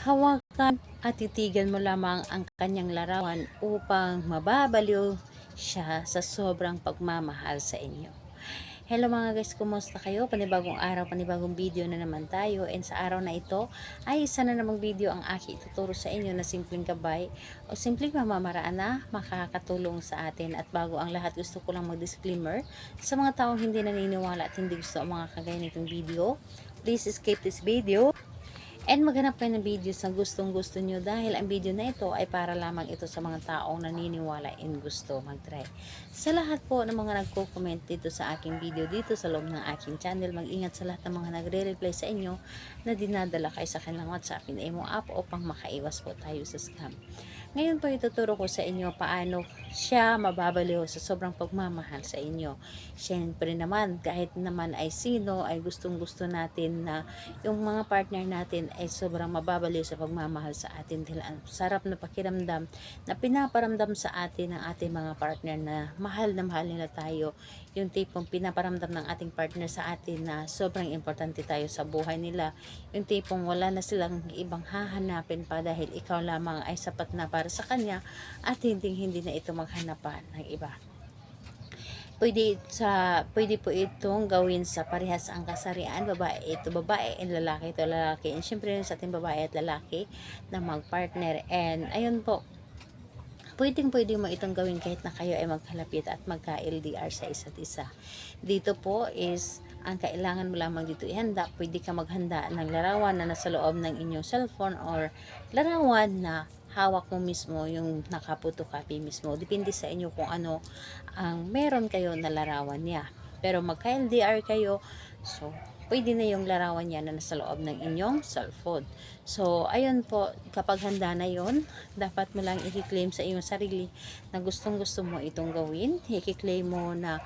Hawakan at titigan mo lamang ang kanyang larawan upang mababaliw siya sa sobrang pagmamahal sa inyo. Hello mga guys, kumusta kayo? Panibagong araw, panibagong video na naman tayo. And sa araw na ito ay isa na namang video ang aking ituturo sa inyo na simpleng gabay o simpleng pamamaraan na makakatulong sa atin. At bago ang lahat, gusto ko lang mag-disclaimer sa mga taong hindi naniniwala at hindi gusto ang mga kagaya nitong video. Please skip this video. And maghanap kayo ng videos na gustong gusto nyo dahil ang video na ito ay para lamang ito sa mga taong naniniwala and gusto mag-try. Sa lahat po ng mga nagko-comment dito sa aking video dito sa loob ng aking channel, mag-ingat sa lahat ng mga nagre-reply sa inyo na dinadala kayo sa kanilang WhatsApp and Imo app upang makaiwas po tayo sa scam. Ngayon po ituturo ko sa inyo paano siya mababaliw sa sobrang pagmamahal sa inyo. Siyempre naman, kahit naman ay sino ay gustong gusto natin na yung mga partner natin ay sobrang mababaliw sa pagmamahal sa atin dahil ang sarap na pakiramdam na pinaparamdam sa atin ng ating mga partner na mahal nila tayo. Yung tipong pinaparamdam ng ating partner sa atin na sobrang importante tayo sa buhay nila. Yung tipong wala na silang ibang hahanapin pa dahil ikaw lamang ay sapat na para sa kanya at hindi na ito maghanapan ng iba. Pwede po itong gawin sa parehas ang kasarian, babae and lalaki ito lalaki. And syempre sa ating babae at lalaki na magpartner. And ayun po, pwede mo itong gawin kahit na kayo ay magkalapit at magka-LDR sa isa't isa. Dito po is ang kailangan mo lamang dito ihanda. Pwede ka maghanda ng larawan na nasa loob ng inyong cellphone or larawan na hawak mo mismo, yung naka-photocopy mismo. Depende sa inyo kung ano ang meron kayo na larawan niya. Pero magka-LDR kayo, so pwede na yung larawan niya na nasa loob ng inyong cellphone. So, ayun po, kapag handa na yon, dapat mo lang i-claim sa iyong sarili na gustong-gusto mo itong gawin. I-claim mo na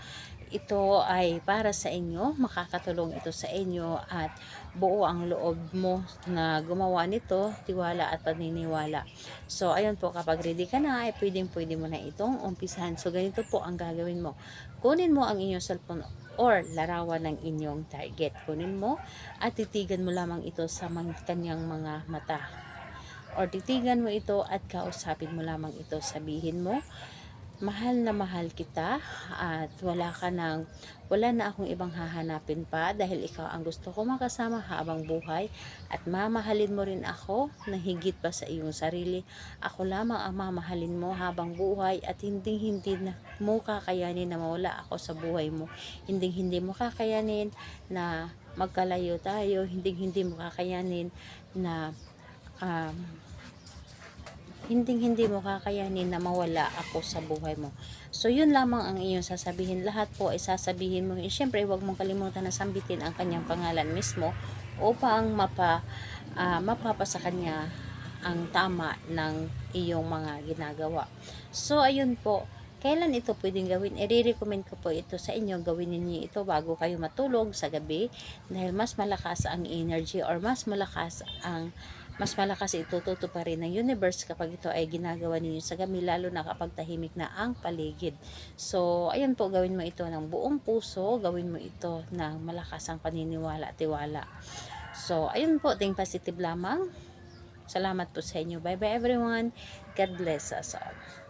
ito ay para sa inyo, makakatulong ito sa inyo at buo ang loob mo na gumawa nito, tiwala at paniniwala. So, ayun po, kapag ready ka na, ay pwede mo na itong umpisahan. So, ganito po ang gagawin mo. Kunin mo ang inyong cellphone or larawan ng inyong target. Kunin mo at titigan mo lamang ito sa kanyang mga mata. Or titigan mo ito at kausapin mo lamang ito. Sabihin mo, mahal na mahal kita at wala na akong ibang hahanapin pa dahil ikaw ang gusto ko makasama habang buhay at mamahalin mo rin ako na higit pa sa iyong sarili. Ako lamang ang mamahalin mo habang buhay at hindi na mo kakayanin na mawala ako sa buhay mo. Hindi mo kakayanin na magkalayo tayo. Hindi mo kakayanin na hindi mo kakayanin na mawala ako sa buhay mo. So, yun lamang ang iyong sasabihin. Lahat po ay sasabihin mo. E, syempre, huwag mong kalimutan na sambitin ang kanyang pangalan mismo upang mapapa sa kanya ang tama ng iyong mga ginagawa. So, ayun po. Kailan ito pwedeng gawin? I-recommend ko po ito sa inyo. Gawin niyo ito bago kayo matulog sa gabi dahil mas malakas ang energy or mas malakas ito tutuparin ng universe kapag ito ay ginagawa ninyo sa gabi, lalo na kapag tahimik na ang paligid. So, ayun po, gawin mo ito ng buong puso, gawin mo ito ng malakas ang paniniwala at tiwala. So, ayun po, think positive lamang. Salamat po sa inyo. Bye bye everyone. God bless us all.